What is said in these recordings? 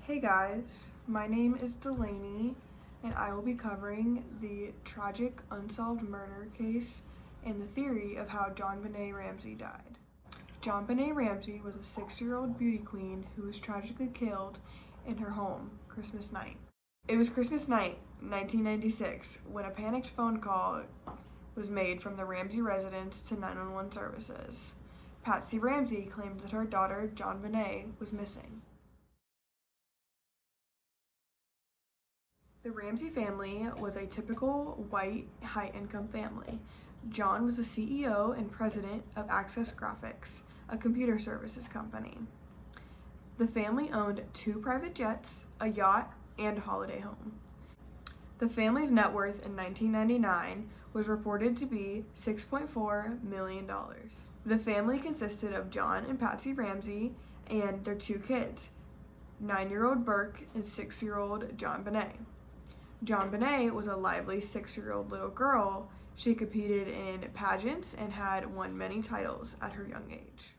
Hey guys, my name is Delaney and I will be covering the tragic unsolved murder case and the theory of how JonBenet Ramsey died. JonBenet Ramsey was a 6-year-old beauty queen who was tragically killed in her home Christmas night. It was Christmas night, 1996, when a panicked phone call was made from the Ramsey residence to 911 services. Patsy Ramsey claimed that her daughter, JonBenet, was missing. The Ramsey family was a typical white, high-income family. John was the CEO and president of Access Graphics, a computer services company. The family owned 2 private jets, a yacht, and a holiday home. The family's net worth in 1999 was reported to be $6.4 million. The family consisted of John and Patsy Ramsey and their 2 kids, 9-year-old Burke and 6-year-old JonBenet. JonBenet was a lively 6-year-old little girl. She competed in pageants and had won many titles at her young age.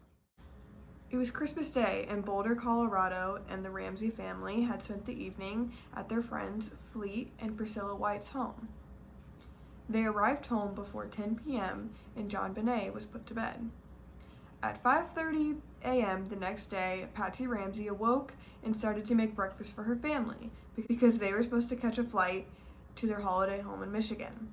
It was Christmas Day in Boulder, Colorado, and the Ramsey family had spent the evening at their friends Fleet and Priscilla White's home. They arrived home before 10 p.m. and JonBenet was put to bed. At 5:30 a.m. the next day, Patsy Ramsey awoke and started to make breakfast for her family because they were supposed to catch a flight to their holiday home in Michigan.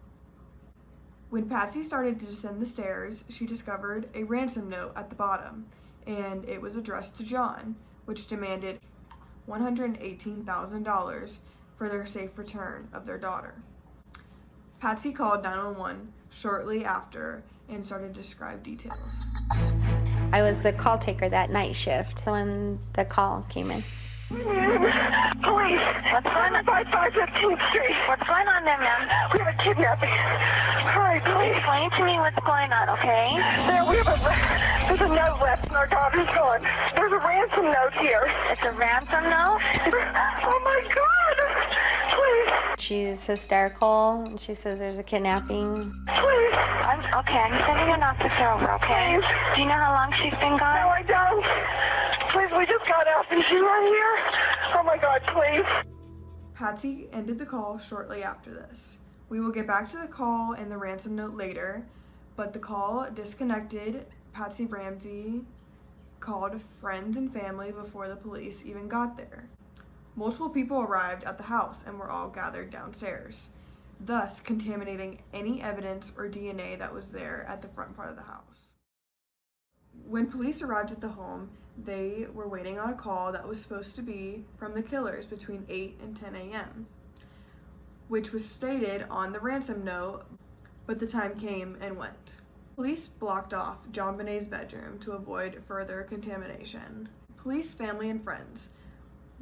When Patsy started to descend the stairs, she discovered a ransom note at the bottom, and it was addressed to John, which demanded $118,000 for their safe return of their daughter. Patsy called 911 shortly after and started to describe details. I was the call taker that night shift when the call came in. Police, what's going on? 5515th Street. What's going on there, ma'am? We have a kidnapping. Hurry, please. Explain to me what's going on, okay? There's a note left and our daughter's gone. There's a ransom note here. It's a ransom note? Oh my God! Please. She's hysterical, and she says there's a kidnapping. Please. I'm sending an officer over, okay? Please. Do you know how long she's been gone? No, I don't. Please, we just got out and she's right here. Oh my God, please. Patsy ended the call shortly after this. We will get back to the call and the ransom note later, but the call disconnected. Patsy Ramsey called friends and family before the police even got there. Multiple people arrived at the house and were all gathered downstairs, thus contaminating any evidence or DNA that was there at the front part of the house. When police arrived at the home, they were waiting on a call that was supposed to be from the killers between 8 and 10 a.m., which was stated on the ransom note, but the time came and went. Police blocked off JonBenet's bedroom to avoid further contamination. Police, family, and friends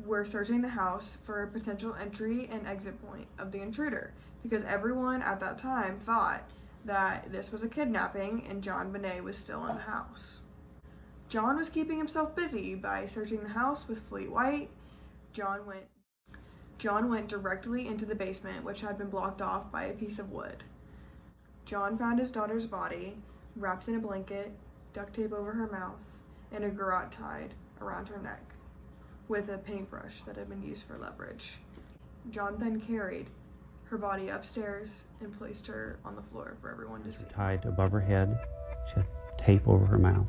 were searching the house for a potential entry and exit point of the intruder because everyone at that time thought that this was a kidnapping and JonBenet was still in the house. John was keeping himself busy by searching the house with Fleet White. John went directly into the basement, which had been blocked off by a piece of wood. John found his daughter's body, wrapped in a blanket, duct tape over her mouth, and a garrote tied around her neck, with a paintbrush that had been used for leverage. John then carried her body upstairs and placed her on the floor for everyone to see. Tied above her head, she had tape over her mouth.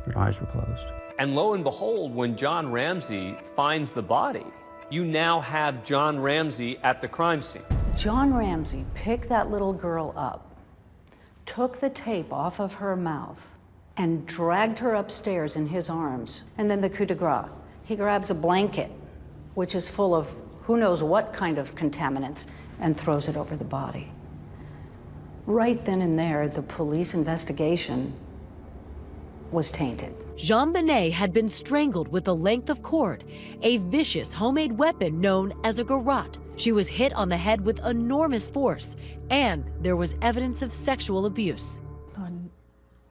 Her eyes were closed. And lo and behold, when John Ramsey finds the body, you now have John Ramsey at the crime scene. John Ramsey picked that little girl up, took the tape off of her mouth, and dragged her upstairs in his arms. And then the coup de grace. He grabs a blanket, which is full of who knows what kind of contaminants, and throws it over the body. Right then and there, the police investigation was tainted. JonBenet had been strangled with a length of cord, a vicious homemade weapon known as a garrote. She was hit on the head with enormous force, and there was evidence of sexual abuse.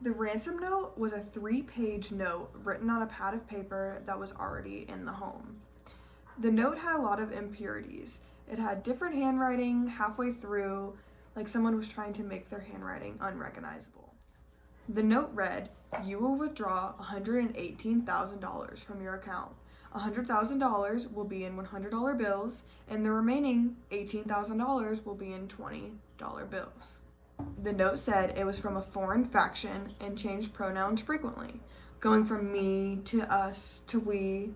The ransom note was a 3-page note written on a pad of paper that was already in the home. The note had a lot of impurities. It had different handwriting halfway through, like someone was trying to make their handwriting unrecognizable. The note read, "You will withdraw $118,000 from your account. $100,000 will be in $100 bills, and the remaining $18,000 will be in $20 bills. The note said it was from a foreign faction and changed pronouns frequently, going from me to us to we.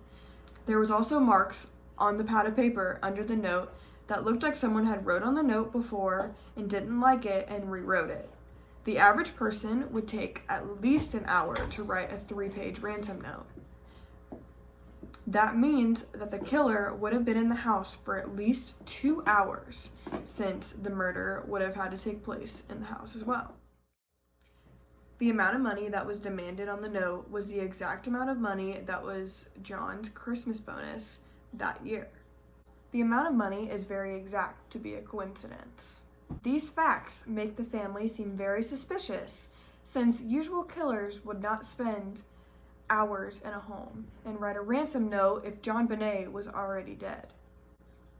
There was also marks on the pad of paper under the note that looked like someone had wrote on the note before and didn't like it and rewrote it. The average person would take at least an hour to write a 3-page ransom note. That means that the killer would have been in the house for at least 2 hours, since the murder would have had to take place in the house as well. The amount of money that was demanded on the note was the exact amount of money that was John's Christmas bonus that year. The amount of money is very exact to be a coincidence. These facts make the family seem very suspicious, since usual killers would not spend hours in a home and write a ransom note if John Bonet was already dead.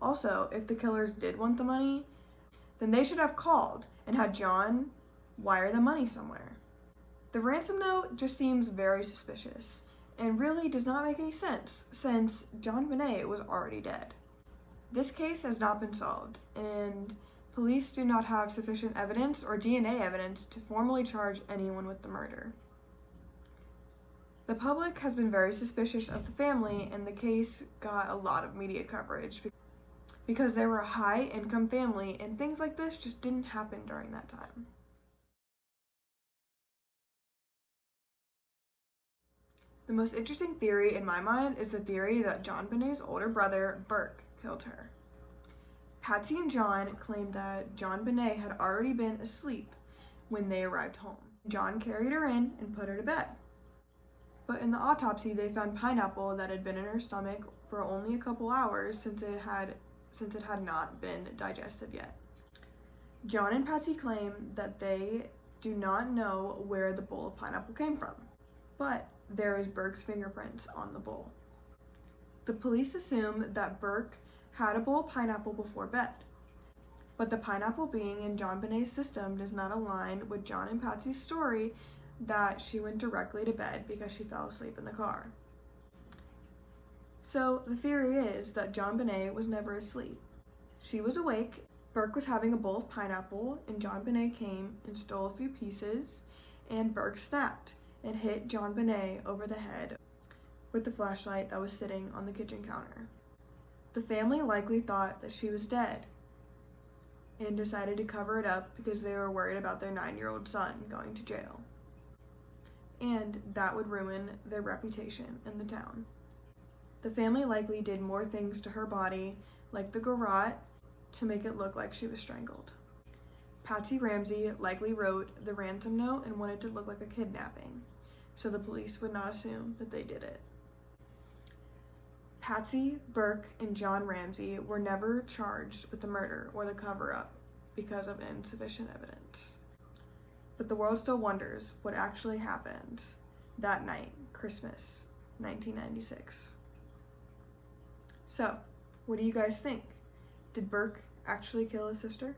Also, if the killers did want the money, then they should have called and had John wire the money somewhere. The ransom note just seems very suspicious and really does not make any sense since John Bonet was already dead. This case has not been solved, and police do not have sufficient evidence or DNA evidence to formally charge anyone with the murder. The public has been very suspicious of the family, and the case got a lot of media coverage because they were a high-income family, and things like this just didn't happen during that time. The most interesting theory in my mind is the theory that John Bonet's older brother, Burke, killed her. Patsy and John claimed that John Bonet had already been asleep when they arrived home. John carried her in and put her to bed. But in the autopsy, they found pineapple that had been in her stomach for only a couple hours since it had not been digested yet. John and Patsy claim that they do not know where the bowl of pineapple came from, but there is Burke's fingerprints on the bowl. The police assume that Burke had a bowl of pineapple before bed, but the pineapple being in John Bonet's system does not align with John and Patsy's story that she went directly to bed because she fell asleep in the car. So the theory is that John Bonet was never asleep. She was awake, Burke was having a bowl of pineapple, and John Bonet came and stole a few pieces, and Burke snapped and hit John Bonet over the head with the flashlight that was sitting on the kitchen counter. The family likely thought that she was dead and decided to cover it up because they were worried about their 9-year-old son going to jail. And that would ruin their reputation in the town. The family likely did more things to her body, like the garrote, to make it look like she was strangled. Patsy Ramsey likely wrote the ransom note and wanted to look like a kidnapping, so the police would not assume that they did it. Patsy, Burke, and John Ramsey were never charged with the murder or the cover-up because of insufficient evidence. But the world still wonders what actually happened that night, Christmas, 1996. So, what do you guys think? Did Burke actually kill his sister?